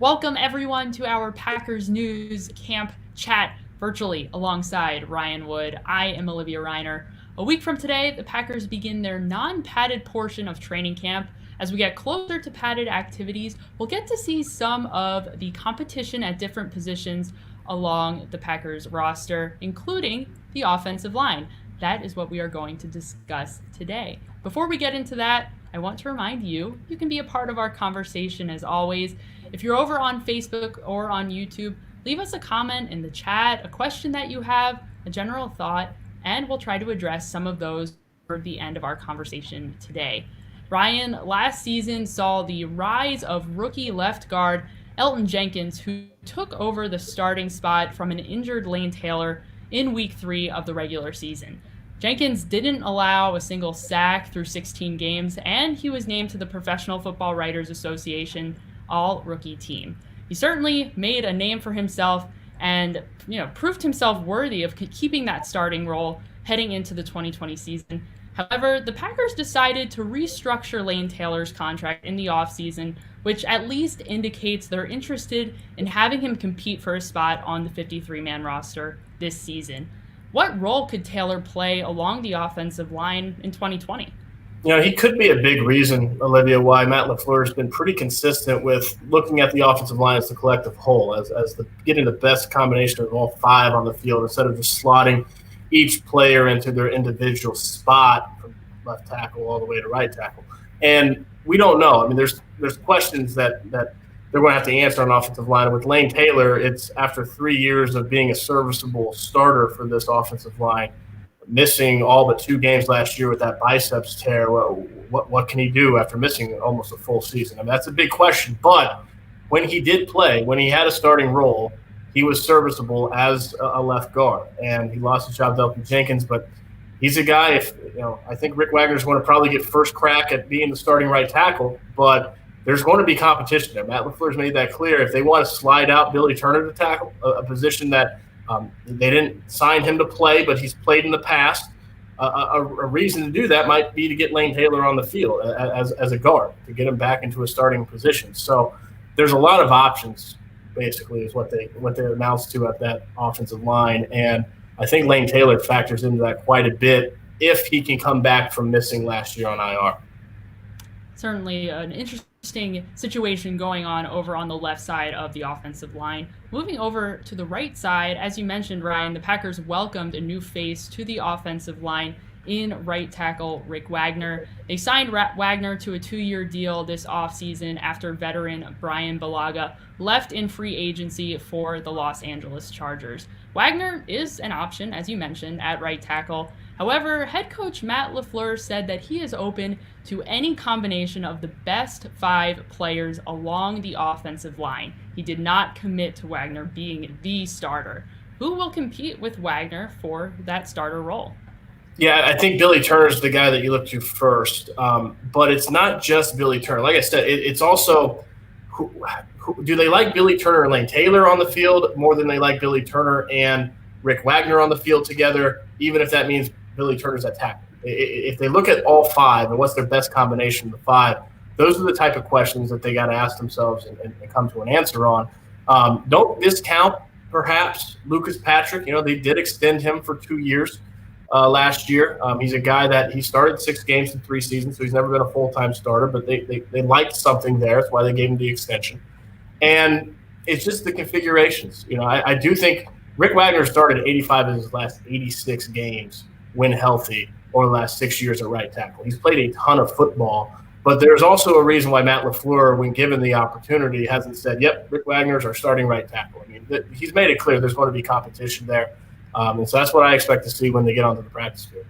Welcome everyone to our Packers News Camp Chat virtually alongside Ryan Wood. I am Olivia Reiner. A week from today, the Packers begin their non-padded portion of training camp. As we get closer to padded activities, we'll get to see some of the competition at different positions along the Packers roster, including the offensive line. That is what we are going to discuss today. Before we get into that, I want to remind you, you can be a part of our conversation as always. If you're over on Facebook or on YouTube, leave us a comment in the chat, a question that you have, a general thought, and we'll try to address some of those toward the end of our conversation today. Ryan, last season saw the rise of rookie left guard Elgton Jenkins, who took over the starting spot from an injured Lane Taylor in week 3 of the regular season. Jenkins didn't allow a single sack through 16 games, and he was named to the Professional Football Writers Association All-Rookie Team. He certainly made a name for himself and proved himself worthy of keeping that starting role heading into the 2020 season. However, the Packers decided to restructure Lane Taylor's contract in the offseason, which at least indicates they're interested in having him compete for a spot on the 53-man roster this season. What role could Taylor play along the offensive line in 2020? He could be a big reason, Olivia, why Matt LaFleur has been pretty consistent with looking at the offensive line as the collective whole, as getting the best combination of all 5 on the field instead of just slotting each player into their individual spot from left tackle all the way to right tackle. And we don't know. I mean, there's questions that they're going to have to answer on offensive line. With Lane Taylor, it's after 3 years of being a serviceable starter for this offensive line, missing all but 2 games last year with that biceps tear. What can he do after missing almost a full season? I mean, that's a big question. But when he did play, when he had a starting role, he was serviceable as a left guard. And he lost his job to Elgton Jenkins, but he's a guy, I think Rick Wagner's going to probably get first crack at being the starting right tackle, but there's going to be competition there. Matt LaFleur's made that clear. If they want to slide out Billy Turner to tackle, a position that they didn't sign him to play, but he's played in the past, a reason to do that might be to get Lane Taylor on the field as a guard, to get him back into a starting position. So there's a lot of options, basically, is what they announced to at that offensive line. And I think Lane Taylor factors into that quite a bit if he can come back from missing last year on IR. Certainly an interesting situation going on over on the left side of the offensive line. Moving over to the right side, as you mentioned, Ryan, the Packers welcomed a new face to the offensive line in right tackle Rick Wagner. They signed Wagner to a 2-year deal this offseason after veteran Brian Bulaga left in free agency for the Los Angeles Chargers. Wagner is an option, as you mentioned, at right tackle. However, head coach Matt LaFleur said that he is open to any combination of the best 5 players along the offensive line. He did not commit to Wagner being the starter. Who will compete with Wagner for that starter role? Yeah, I think Billy Turner's the guy that you look to first. But it's not just Billy Turner. Like I said, it's also do they like Billy Turner and Lane Taylor on the field more than they like Billy Turner and Rick Wagner on the field together, even if that means Billy Turner's at tackle? If they look at all 5 and what's their best combination of the 5, those are the type of questions that they got to ask themselves and come to an answer on. Don't discount, perhaps, Lucas Patrick. They did extend him for 2 years last year. He's a guy that he started 6 games in 3 seasons, so he's never been a full-time starter, but they liked something there. That's why they gave him the extension. And it's just the configurations. I do think Rick Wagner started 85 of his last 86 games when healthy over the last 6 years at right tackle. He's played a ton of football, but there's also a reason why Matt LaFleur, when given the opportunity, hasn't said, yep, Rick Wagner's our starting right tackle. I mean, he's made it clear there's going to be competition there. And so that's what I expect to see when they get onto the practice field.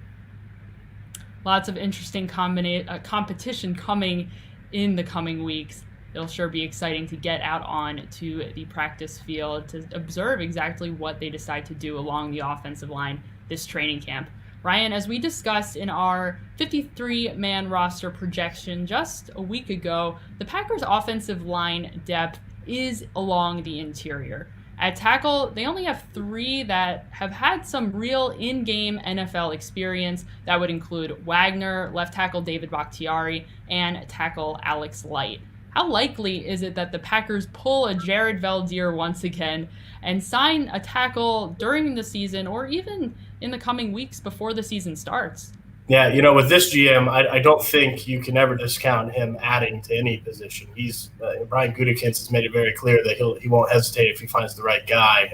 Lots of interesting competition coming in the coming weeks. It'll sure be exciting to get out on to the practice field to observe exactly what they decide to do along the offensive line this training camp. Ryan, as we discussed in our 53-man roster projection just a week ago, the Packers' offensive line depth is along the interior. At tackle, they only have 3 that have had some real in-game NFL experience. That would include Wagner, left tackle David Bakhtiari, and tackle Alex Light. how likely is it that the Packers pull a Jared Veldheer once again and sign a tackle during the season or even in the coming weeks before the season starts? Yeah, with this GM, I don't think you can ever discount him adding to any position. He's Brian Gutekunst has made it very clear that he won't hesitate if he finds the right guy.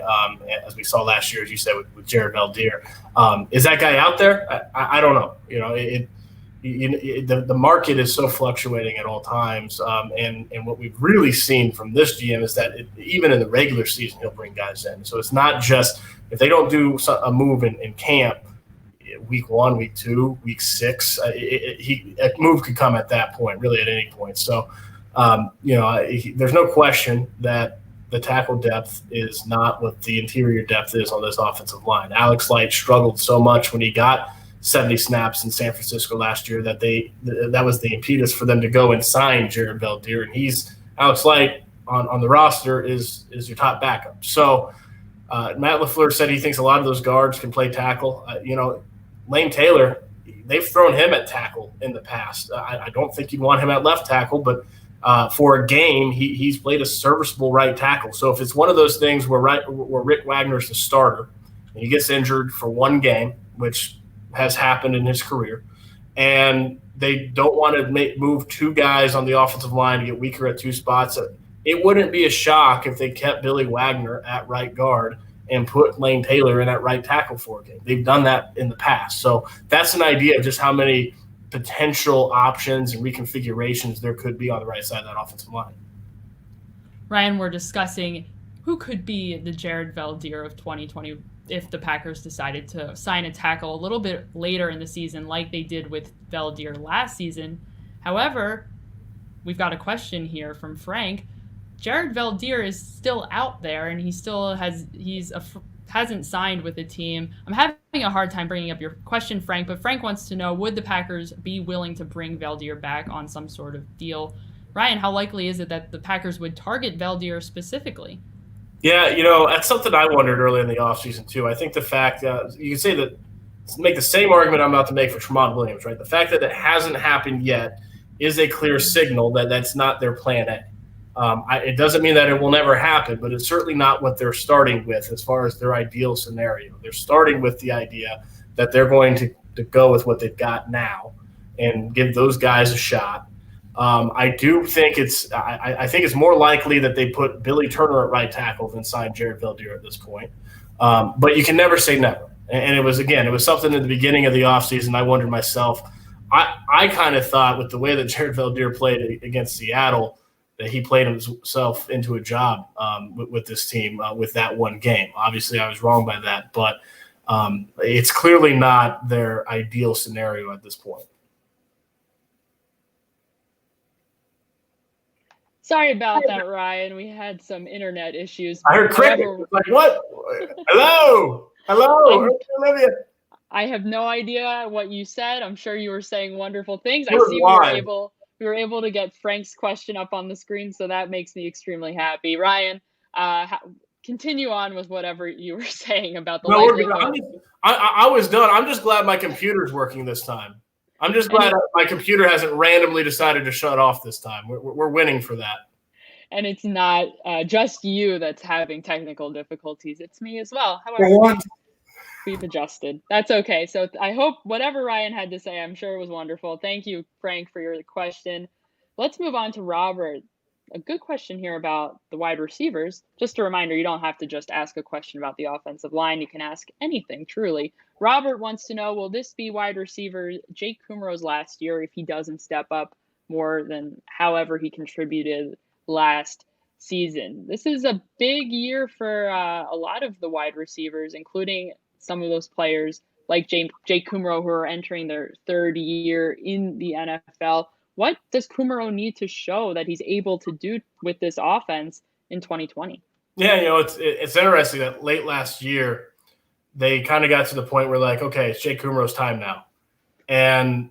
As we saw last year, as you said, with Jared Veldheer. Is that guy out there? I don't know. The market is so fluctuating at all times, and what we've really seen from this GM is that even in the regular season, he'll bring guys in. So it's not just if they don't do a move in camp. Week 1, week 2, week 6, a move could come at that point, really at any point. So, there's no question that the tackle depth is not what the interior depth is on this offensive line. Alex Light struggled so much when he got 70 snaps in San Francisco last year that that was the impetus for them to go and sign Jared Veldheer. And Alex Light on the roster is your top backup. So Matt LaFleur said he thinks a lot of those guards can play tackle. Lane Taylor, they've thrown him at tackle in the past. I don't think you'd want him at left tackle, but for a game, he's played a serviceable right tackle. So if it's one of those things where Rick Wagner's the starter and he gets injured for one game, which has happened in his career, and they don't want to move two guys on the offensive line to get weaker at two spots, it wouldn't be a shock if they kept Billy Wagner at right guard and put Lane Taylor in at right tackle for a game. They've done that in the past. So that's an idea of just how many potential options and reconfigurations there could be on the right side of that offensive line. Ryan, we're discussing who could be the Jared Veldheer of 2020 if the Packers decided to sign a tackle a little bit later in the season like they did with Veldheer last season. However, we've got a question here from Frank. Jared Veldheer is still out there, and he still hasn't signed with the team. I'm having a hard time bringing up your question, Frank, but Frank wants to know, would the Packers be willing to bring Veldheer back on some sort of deal? Ryan, how likely is it that the Packers would target Veldheer specifically? Yeah, that's something I wondered early in the offseason too. I think the fact you can say that, make the same argument I'm about to make for Tramon Williams, right? The fact that it hasn't happened yet is a clear signal that that's not their plan A. It doesn't mean that it will never happen, but it's certainly not what they're starting with as far as their ideal scenario. They're starting with the idea that they're going to go with what they've got now and give those guys a shot. I do think I think it's more likely that they put Billy Turner at right tackle than sign Jared Veldheer at this point. But you can never say never. And it was something in the beginning of the offseason I wondered myself. I kind of thought with the way that Jared Veldheer played against Seattle that he played himself into a job with this team with that one game. Obviously, I was wrong by that, but it's clearly not their ideal scenario at this point. Sorry about that, Ryan. We had some internet issues. I heard cricket. Like, what? Hello? Olivia. I have no idea what you said. I'm sure you were saying wonderful things. I see we were able to get Frank's question up on the screen, so that makes me extremely happy. Ryan, continue on with whatever you were saying about the likelihood. I was done. I'm just glad my computer's working this time. I'm just glad my computer hasn't randomly decided to shut off this time. We're winning for that. And it's not just you that's having technical difficulties. It's me as well. However, we've adjusted. That's okay. So I hope whatever Ryan had to say, I'm sure it was wonderful. Thank you, Frank, for your question. Let's move on to Robert. A good question here about the wide receivers. Just a reminder, you don't have to just ask a question about the offensive line. You can ask anything, truly. Robert wants to know, will this be wide receiver Jake Kumerow's last year if he doesn't step up more than however he contributed last season? This is a big year for a lot of the wide receivers, including some of those players like Jake Kumerow who are entering their third year in the NFL. What does Kumerow need to show that he's able to do with this offense in 2020? Yeah, it's interesting that late last year they kind of got to the point where like, okay, it's Jake Kumerow's time now. And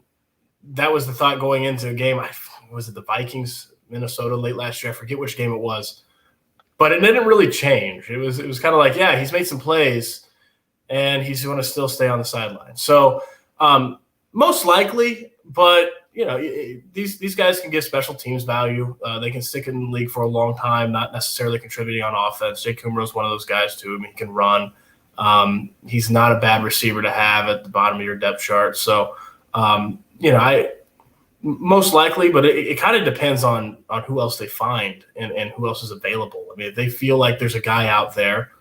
that was the thought going into a game. Was it the Vikings, Minnesota late last year? I forget which game it was. But it didn't really change. It was kind of like, yeah, he's made some plays and he's going to still stay on the sideline. So most likely, but these guys can give special teams value. They can stick in the league for a long time, not necessarily contributing on offense. Jake Kumro is one of those guys too. I mean, he can run. He's not a bad receiver to have at the bottom of your depth chart. So, I most likely, but it kind of depends on who else they find and who else is available. I mean, if they feel like there's a guy out there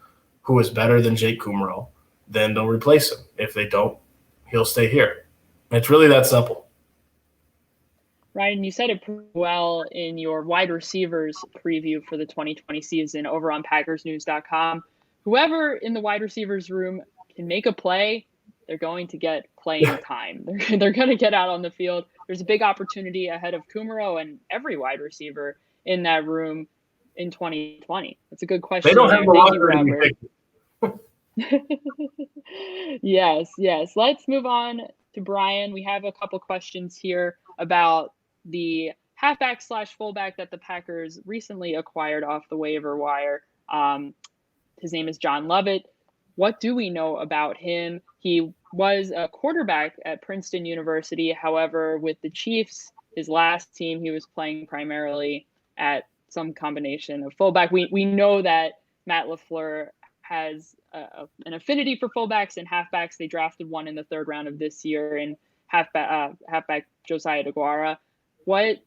who is better than Jake Kumro, then they'll replace him. If they don't, he'll stay here. It's really that simple. Ryan, you said it pretty well in your wide receivers preview for the 2020 season over on PackersNews.com. Whoever in the wide receivers room can make a play, they're going to get playing time. They're going to get out on the field. There's a big opportunity ahead of Kumaro and every wide receiver in that room in 2020. That's a good question. They don't have the luxury. Yes. Let's move on to Brian. We have a couple questions here about the halfback/fullback that the Packers recently acquired off the waiver wire. His name is John Lovett. What do we know about him? He was a quarterback at Princeton University. However, with the Chiefs, his last team, he was playing primarily at some combination of fullback. We know that Matt LaFleur has an affinity for fullbacks and halfbacks. They drafted one in the third round of this year in halfback Josiah DeGuara.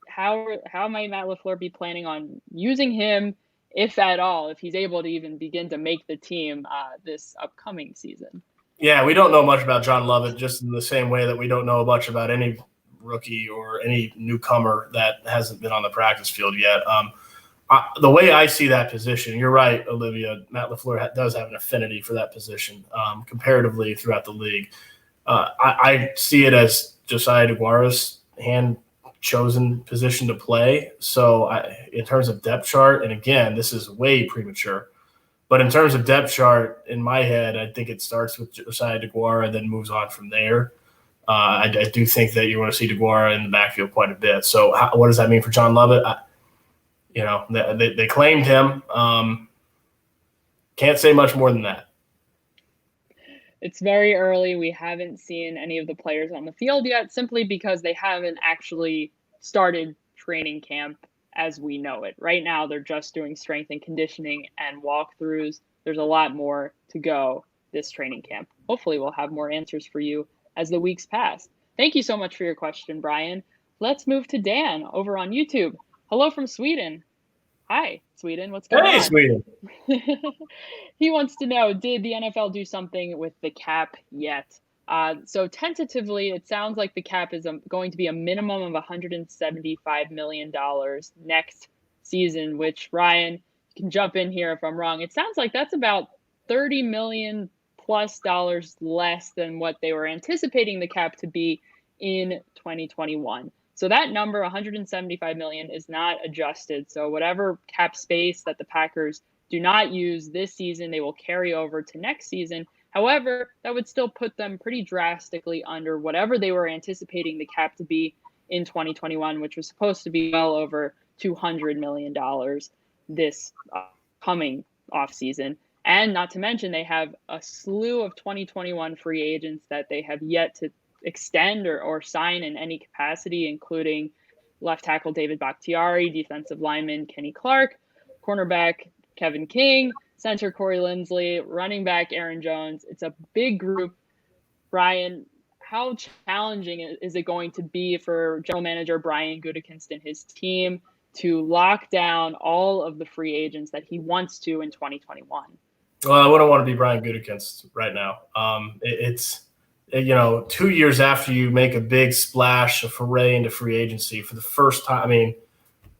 How might Matt LaFleur be planning on using him, if at all, if he's able to even begin to make the team this upcoming season? Yeah, we don't know much about John Lovett, just in the same way that we don't know much about any rookie or any newcomer that hasn't been on the practice field yet. The way I see that position, you're right, Olivia, Matt LaFleur does have an affinity for that position comparatively throughout the league. I see it as Josiah DeGuara's hand-chosen position to play. So in terms of depth chart, and again, this is way premature, but in terms of depth chart, in my head, I think it starts with Josiah DeGuara and then moves on from there. I do think that you want to see DeGuara in the backfield quite a bit. So what does that mean for John Lovett? They claimed him. Can't say much more than that. It's very early. We haven't seen any of the players on the field yet, simply because they haven't actually started training camp as we know it. Right now, they're just doing strength and conditioning and walkthroughs. There's a lot more to go this training camp. Hopefully, we'll have more answers for you as the weeks pass. Thank you so much for your question, Brian. Let's move to Dan over on YouTube. Hello from Sweden. Hi, Sweden. What's going on? Hey, Sweden. He wants to know, did the NFL do something with the cap yet? So tentatively, it sounds like the cap is going to be a minimum of $175 million next season, which, Ryan, you can jump in here if I'm wrong. It sounds like that's about $30 million plus less than what they were anticipating the cap to be in 2021. So that number, $175 million, is not adjusted. So whatever cap space that the Packers do not use this season, they will carry over to next season. However, that would still put them pretty drastically under whatever they were anticipating the cap to be in 2021, which was supposed to be well over $200 million this coming offseason. And not to mention, they have a slew of 2021 free agents that they have yet to extend or sign in any capacity, including left tackle David Bakhtiari, defensive lineman Kenny Clark, cornerback Kevin King, center Corey Linsley, running back Aaron Jones. It's a big group. Brian, how challenging is it going to be for general manager Brian Gutekunst and his team to lock down all of the free agents that he wants to in 2021? Well, I wouldn't want to be Brian Gutekunst right now. It's 2 years after you make a big splash, a foray into free agency for the first time. I mean,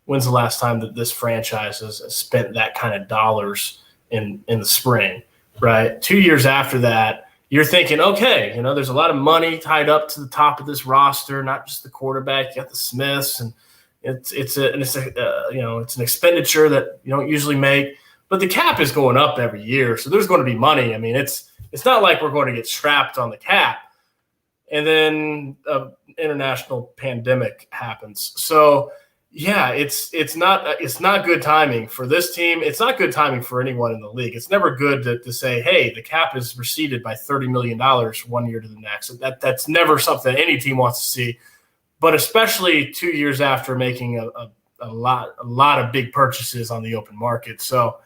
when's the last time that this franchise has spent that kind of dollars in the spring, right? 2 years after that, you're thinking, okay, there's a lot of money tied up to the top of this roster, not just the quarterback. You got the Smiths, and it's an expenditure that you don't usually make, but the cap is going up every year, so there's going to be money. I mean, it's not like we're going to get strapped on the cap, and then an international pandemic happens. So, yeah, it's not good timing for this team. It's not good timing for anyone in the league. It's never good to say, hey, the cap is receded by $30 million 1 year to the next. That's never something any team wants to see. but especially 2 years after making a lot of big purchases on the open market. So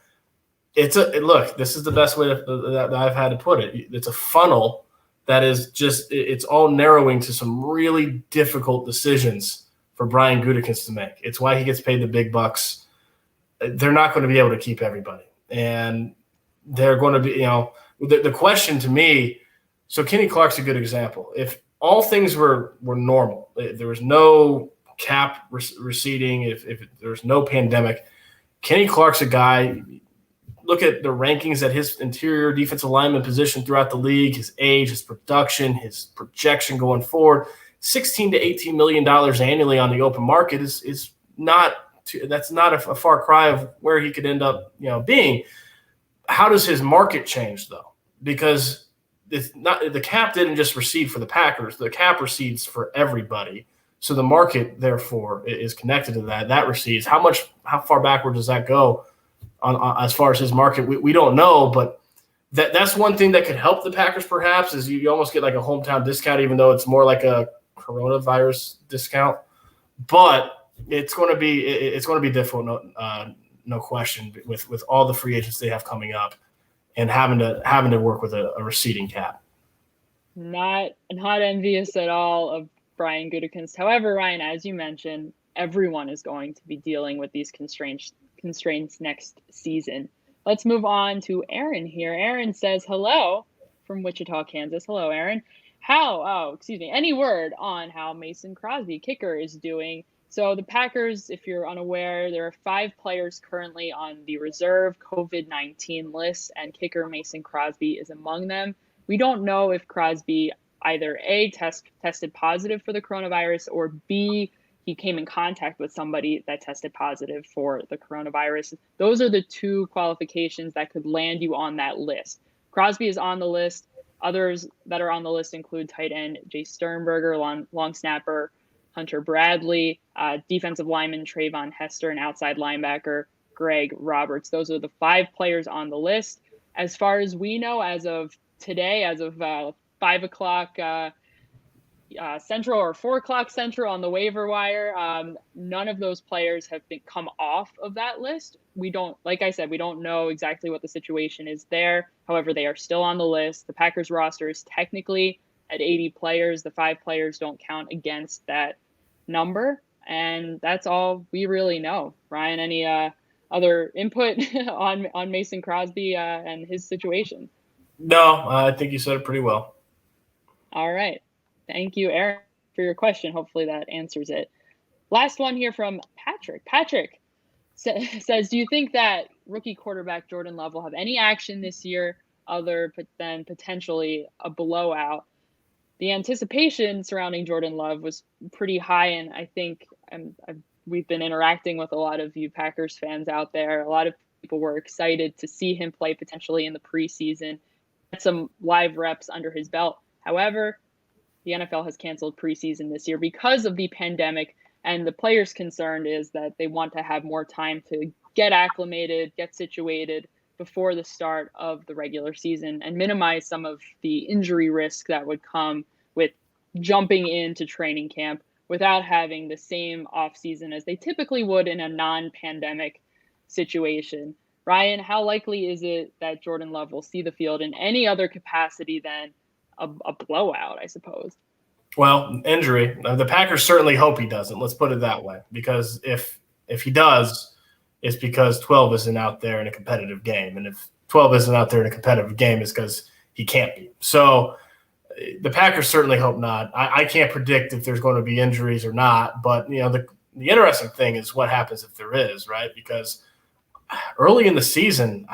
look, this is the best way that I've had to put it. It's a funnel that is it's all narrowing to some really difficult decisions for Brian Gutekunst to make. It's why he gets paid the big bucks. They're not going to be able to keep everybody. And they're going to be, the question to me, so Kenny Clark's a good example. If all things were normal, there was no cap receding, if there was no pandemic, Kenny Clark's a guy. Look at the rankings at his interior defensive lineman position throughout the league, his age, his production, his projection going forward. $16 to $18 million annually on the open market is not that's not a far cry of where he could end up, being. How does his market change though? Because the cap didn't just recede for the Packers; the cap recedes for everybody. So the market, therefore, is connected to that. That recedes. How far backward does that go? On as far as his market, we don't know, but that's one thing that could help the Packers perhaps is you almost get like a hometown discount, even though it's more like a coronavirus discount. But it's going to be difficult, no question, with all the free agents they have coming up and having to work with a receding cap. Not envious at all of Brian Gutekunst. However, Ryan, as you mentioned, everyone is going to be dealing with these constraints next season. Let's move on to Aaron here. Aaron says hello from Wichita, Kansas. Hello, Aaron. Any word on how Mason Crosby, kicker, is doing? So the Packers, if you're unaware, there are 5 players currently on the reserve COVID-19 list, and kicker Mason Crosby is among them. We don't know if Crosby either A, tested positive for the coronavirus, or B, he came in contact with somebody that tested positive for the coronavirus. Those are the 2 qualifications that could land you on that list. Crosby is on the list. Others that are on the list include tight end Jay Sternberger, long snapper Hunter Bradley, defensive lineman Trayvon Hester, and outside linebacker Greg Roberts. Those are the 5 players on the list. As far as we know, as of today, as of 5 o'clock Central or 4 o'clock Central on the waiver wire, none of those players have come off of that list. Like I said, we don't know exactly what the situation is there. However, they are still on the list. The Packers roster is technically at 80 players. The 5 players don't count against that number. And that's all we really know. Ryan, any other input on Mason Crosby and his situation? No, I think you said it pretty well. All right. Thank you, Aaron, for your question. Hopefully that answers it. Last one here from Patrick. Patrick says, do you think that rookie quarterback Jordan Love will have any action this year other than potentially a blowout? The anticipation surrounding Jordan Love was pretty high, and I think we've been interacting with a lot of you Packers fans out there. A lot of people were excited to see him play potentially in the preseason, get some live reps under his belt. However, the NFL has canceled preseason this year because of the pandemic, and the players concerned is that they want to have more time to get acclimated, get situated before the start of the regular season and minimize some of the injury risk that would come with jumping into training camp without having the same offseason as they typically would in a non-pandemic situation. Ryan, how likely is it that Jordan Love will see the field in any other capacity than a blowout, I suppose? Well, injury. The Packers certainly hope he doesn't. Let's put it that way. Because if he does, it's because 12 isn't out there in a competitive game. And if 12 isn't out there in a competitive game, it's because he can't be. So the Packers certainly hope not. I can't predict if there's going to be injuries or not. But, the interesting thing is what happens if there is, right? Because early in the season,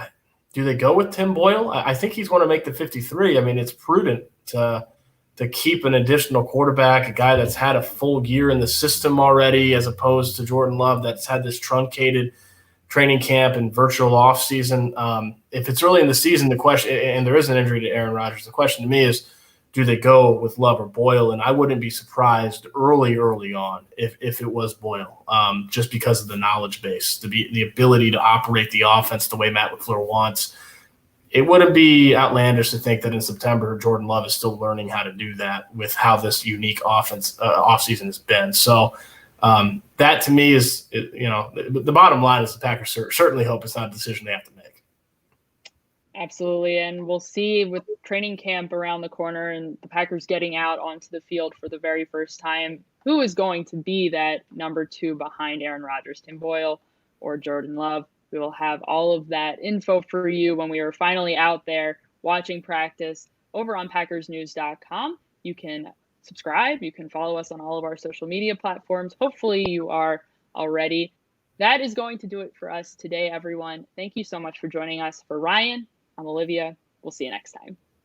do they go with Tim Boyle? I think he's going to make the 53. I mean, it's prudent to keep an additional quarterback, a guy that's had a full year in the system already, as opposed to Jordan Love that's had this truncated training camp and virtual offseason. If it's early in the season, the question, and there is an injury to Aaron Rodgers, the question to me is, do they go with Love or Boyle? And I wouldn't be surprised early on if it was Boyle, just because of the knowledge base, the ability to operate the offense the way Matt LaFleur wants. it wouldn't be outlandish to think that in September, Jordan Love is still learning how to do that with how this unique offseason has been. So that to me is, the bottom line is the Packers certainly hope it's not a decision they have to make. Absolutely. And we'll see with training camp around the corner and the Packers getting out onto the field for the very first time, who is going to be that number 2 behind Aaron Rodgers, Tim Boyle or Jordan Love. We will have all of that info for you when we are finally out there watching practice over on PackersNews.com. You can subscribe. You can follow us on all of our social media platforms. Hopefully you are already. That is going to do it for us today, everyone. Thank you so much for joining us. For Ryan, I'm Olivia. We'll see you next time.